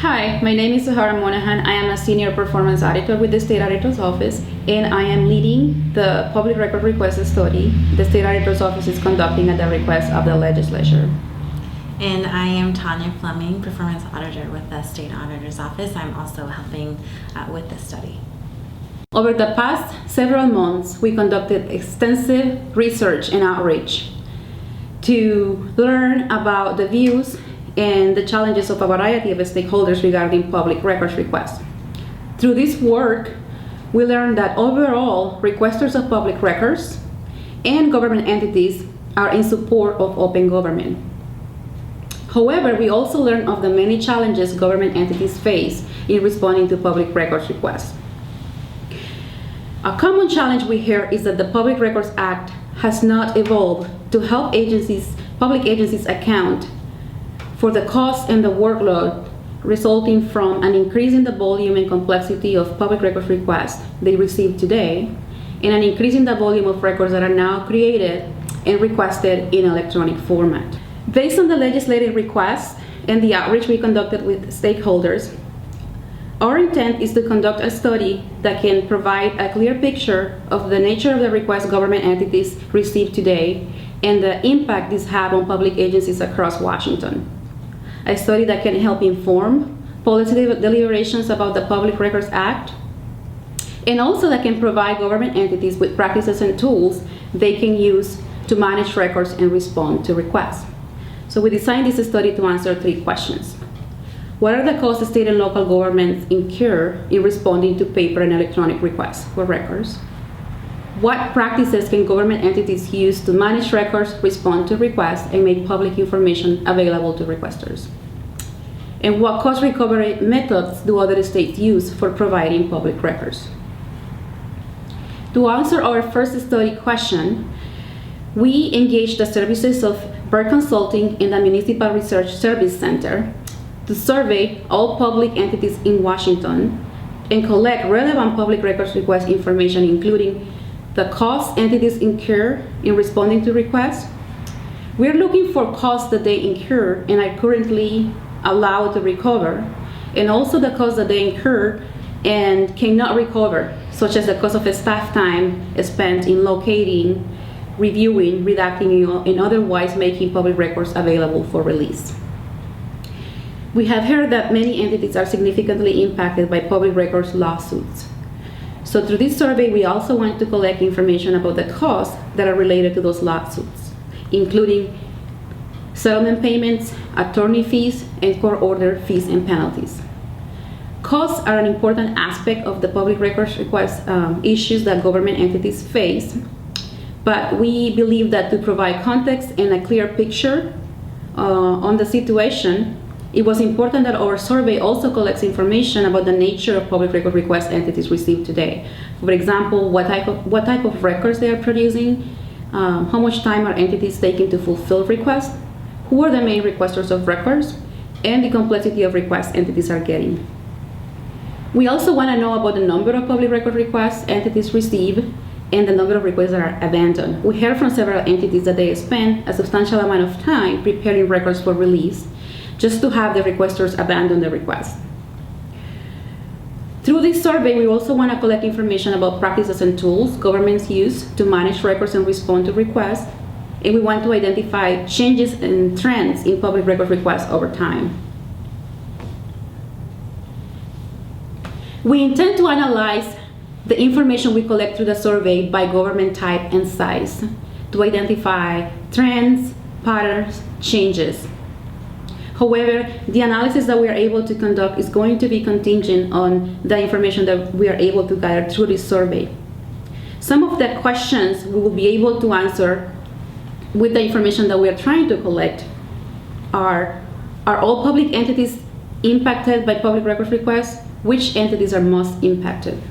Hi, my name is Sahara Monahan. I am a senior performance auditor with the State Auditor's Office, and I am leading the public record request study the State Auditor's Office is conducting at the request of the legislature. And I am Tanya Fleming, performance auditor with the State Auditor's Office. I'm also helping with this study. Over the past several months, we conducted extensive research and outreach to learn about the views and the challenges of a variety of stakeholders regarding public records requests. Through this work, we learned that overall, requesters of public records and government entities are in support of open government. However, we also learned of the many challenges government entities face in responding to public records requests. A common challenge we hear is that the Public Records Act has not evolved to help public agencies account for the cost and the workload resulting from an increase in the volume and complexity of public records requests they receive today, and an increase in the volume of records that are now created and requested in electronic format. Based on the legislative requests and the outreach we conducted with stakeholders, our intent is to conduct a study that can provide a clear picture of the nature of the requests government entities receive today and the impact this has on public agencies across Washington. A study that can help inform policy deliberations about the Public Records Act, and also that can provide government entities with practices and tools they can use to manage records and respond to requests. So we designed this study to answer 3 questions. What are the costs state and local governments incur in responding to paper and electronic requests for records? What practices can government entities use to manage records, respond to requests, and make public information available to requesters? And what cost recovery methods do other states use for providing public records? To answer our first study question, we engaged the services of Bird Consulting and the Municipal Research Service Center to survey all public entities in Washington and collect relevant public records request information, including the costs entities incur in responding to requests. We're looking for costs that they incur and are currently allowed to recover, and also the costs that they incur and cannot recover, such as the cost of staff time spent in locating, reviewing, redacting, and otherwise making public records available for release. We have heard that many entities are significantly impacted by public records lawsuits. So through this survey, we also want to collect information about the costs that are related to those lawsuits, including settlement payments, attorney fees, and court order fees and penalties. Costs are an important aspect of the public records request issues that government entities face, but we believe that to provide context and a clear picture on the situation, it was important that our survey also collects information about the nature of public record request entities receive today. For example, what type of records they are producing, how much time are entities taking to fulfill requests, who are the main requesters of records, and the complexity of requests entities are getting. We also want to know about the number of public record requests entities receive and the number of requests that are abandoned. We heard from several entities that they spend a substantial amount of time preparing records for release, just to have the requesters abandon the request. Through this survey, we also want to collect information about practices and tools governments use to manage records and respond to requests, and we want to identify changes and trends in public record requests over time. We intend to analyze the information we collect through the survey by government type and size to identify trends, patterns, changes. However, the analysis that we are able to conduct is going to be contingent on the information that we are able to gather through this survey. Some of the questions we will be able to answer with the information that we are trying to collect are all public entities impacted by public records requests? Which entities are most impacted?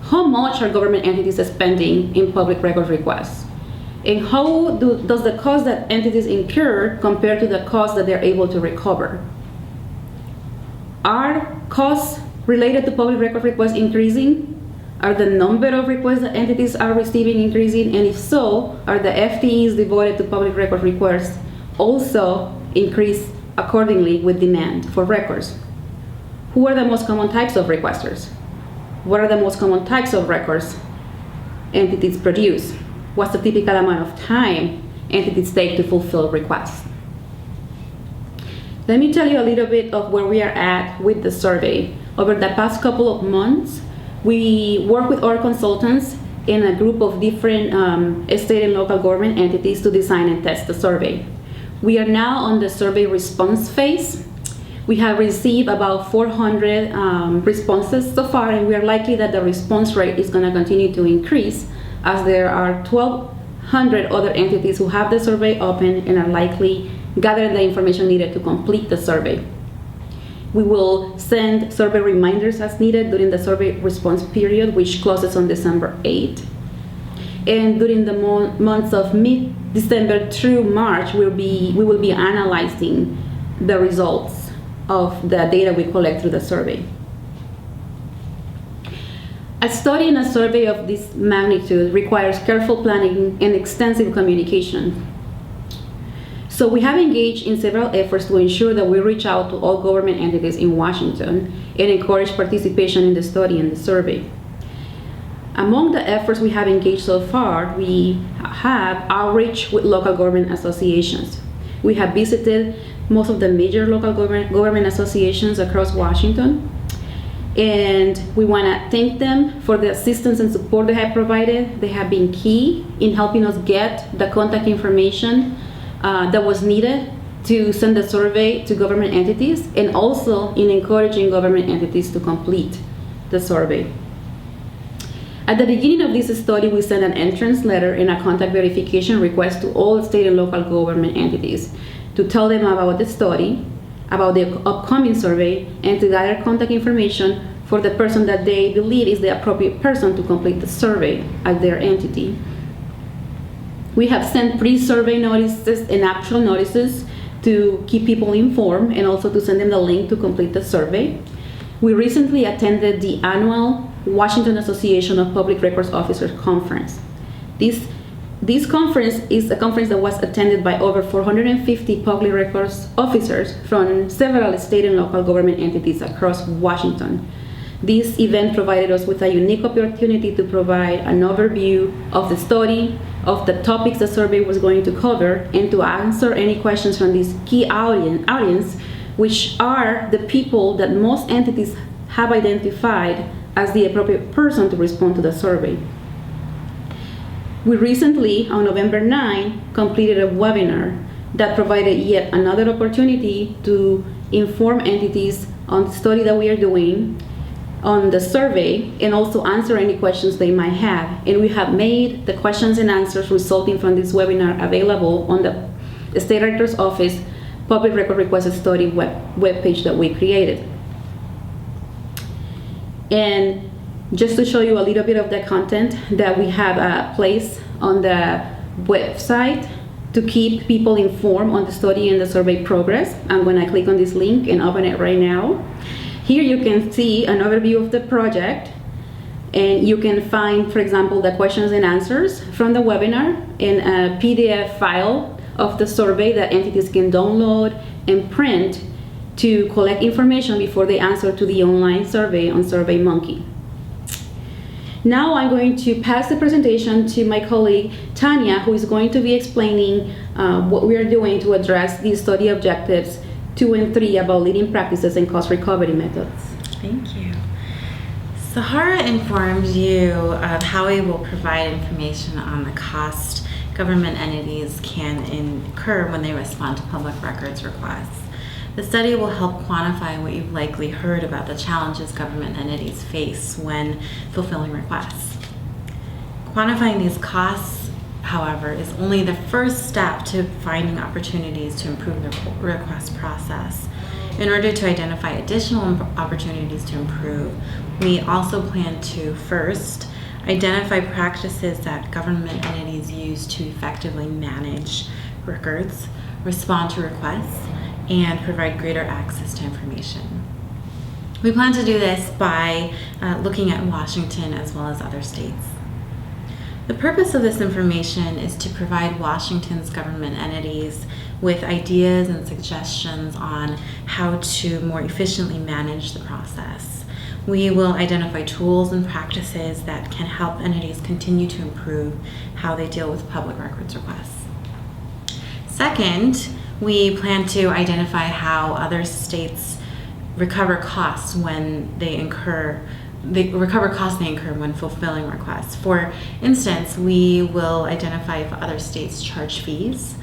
How much are government entities spending in public records requests? And how does the cost that entities incur compare to the cost that they're able to recover? Are costs related to public record requests increasing? Are the number of requests that entities are receiving increasing? And if so, are the FTEs devoted to public record requests also increased accordingly with demand for records. Who are the most common types of requesters? What are the most common types of records entities produce? What's the typical amount of time entities take to fulfill requests? Let me tell you a little bit of where we are at with the survey. Over the past couple of months, we work with our consultants in a group of different state and local government entities to design and test the survey. We are now on the survey response phase. We have received about 400 responses so far, and we are likely that the response rate is going to continue to increase as there are 1,200 other entities who have the survey open and are likely gathering the information needed to complete the survey. We will send survey reminders as needed during the survey response period, which closes on December 8th. And during the months of mid-December through March, we will be analyzing the results of the data we collect through the survey. A study and a survey of this magnitude requires careful planning and extensive communication. So we have engaged in several efforts to ensure that we reach out to all government entities in Washington and encourage participation in the study and the survey. Among the efforts we have engaged so far, we have outreach with local government associations. We have visited most of the major local government associations across Washington, and we want to thank them for the assistance and support they have provided. They have been key in helping us get the contact information that was needed to send the survey to government entities, and also in encouraging government entities to complete the survey. At the beginning of this study, we sent an entrance letter and a contact verification request to all state and local government entities to tell them about the study, about the upcoming survey, and to gather contact information for the person that they believe is the appropriate person to complete the survey at their entity. We have sent pre-survey notices and actual notices to keep people informed and also to send them the link to complete the survey. We recently attended the annual Washington Association of Public Records Officers Conference. This conference is a conference that was attended by over 450 public records officers from several state and local government entities across Washington. This event provided us with a unique opportunity to provide an overview of the study, of the topics the survey was going to cover, and to answer any questions from this key audience, which are the people that most entities have identified as the appropriate person to respond to the survey. We recently, on November 9, completed a webinar that provided yet another opportunity to inform entities on the study that we are doing, on the survey, and also answer any questions they might have. And we have made the questions and answers resulting from this webinar available on the State Director's Office Public Record Requested Study webpage that we created. And just to show you a little bit of the content that we have placed on the website to keep people informed on the study and the survey progress, I'm going to click on this link and open it right now. Here you can see an overview of the project, and you can find, for example, the questions and answers from the webinar in a PDF file of the survey that entities can download and print to collect information before they answer to the online survey on SurveyMonkey. Now I'm going to pass the presentation to my colleague Tanya, who is going to be explaining what we are doing to address these study objectives 2 and 3 about leading practices and cost recovery methods. Thank you. Sahara informed you of how we will provide information on the cost government entities can incur when they respond to public records requests. The study will help quantify what you've likely heard about the challenges government entities face when fulfilling requests. Quantifying these costs, however, is only the first step to finding opportunities to improve the request process. In order to identify additional opportunities to improve, we also plan to first identify practices that government entities use to effectively manage records, respond to requests, and provide greater access to information. We plan to do this by looking at Washington as well as other states. The purpose of this information is to provide Washington's government entities with ideas and suggestions on how to more efficiently manage the process. We will identify tools and practices that can help entities continue to improve how they deal with public records requests. Second, we plan to identify how other states recover costs when they incur when fulfilling requests. For instance, we will identify if other states charge fees,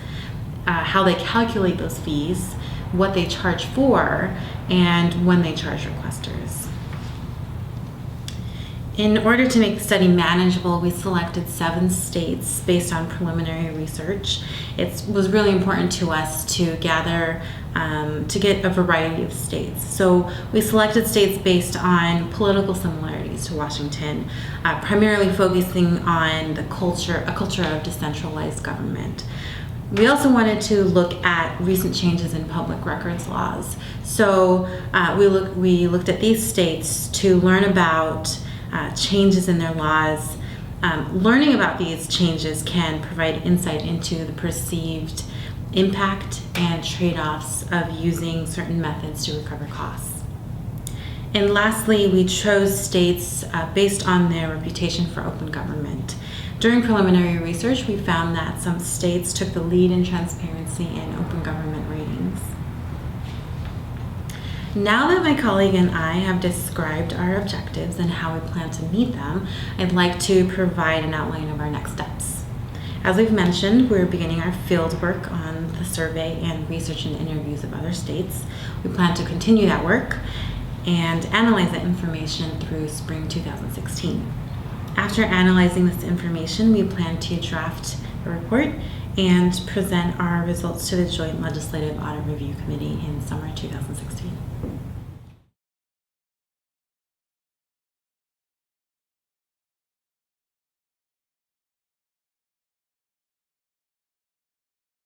how they calculate those fees, what they charge for, and when they charge requesters. In order to make the study manageable, we selected 7 states based on preliminary research. It was really important to us to gather, to get a variety of states. So we selected states based on political similarities to Washington, primarily focusing on a culture of decentralized government. We also wanted to look at recent changes in public records laws. So we looked at these states to learn about changes in their laws. Learning about these changes can provide insight into the perceived impact and trade-offs of using certain methods to recover costs. And lastly, we chose states based on their reputation for open government. During preliminary research, we found that some states took the lead in transparency and open government ratings. Now that my colleague and I have described our objectives and how we plan to meet them, I'd like to provide an outline of our next steps. As we've mentioned, we're beginning our field work on the survey and research and interviews of other states. We plan to continue that work and analyze that information through spring 2016. After analyzing this information, we plan to draft a report and present our results to the Joint Legislative Audit Review Committee in summer 2016.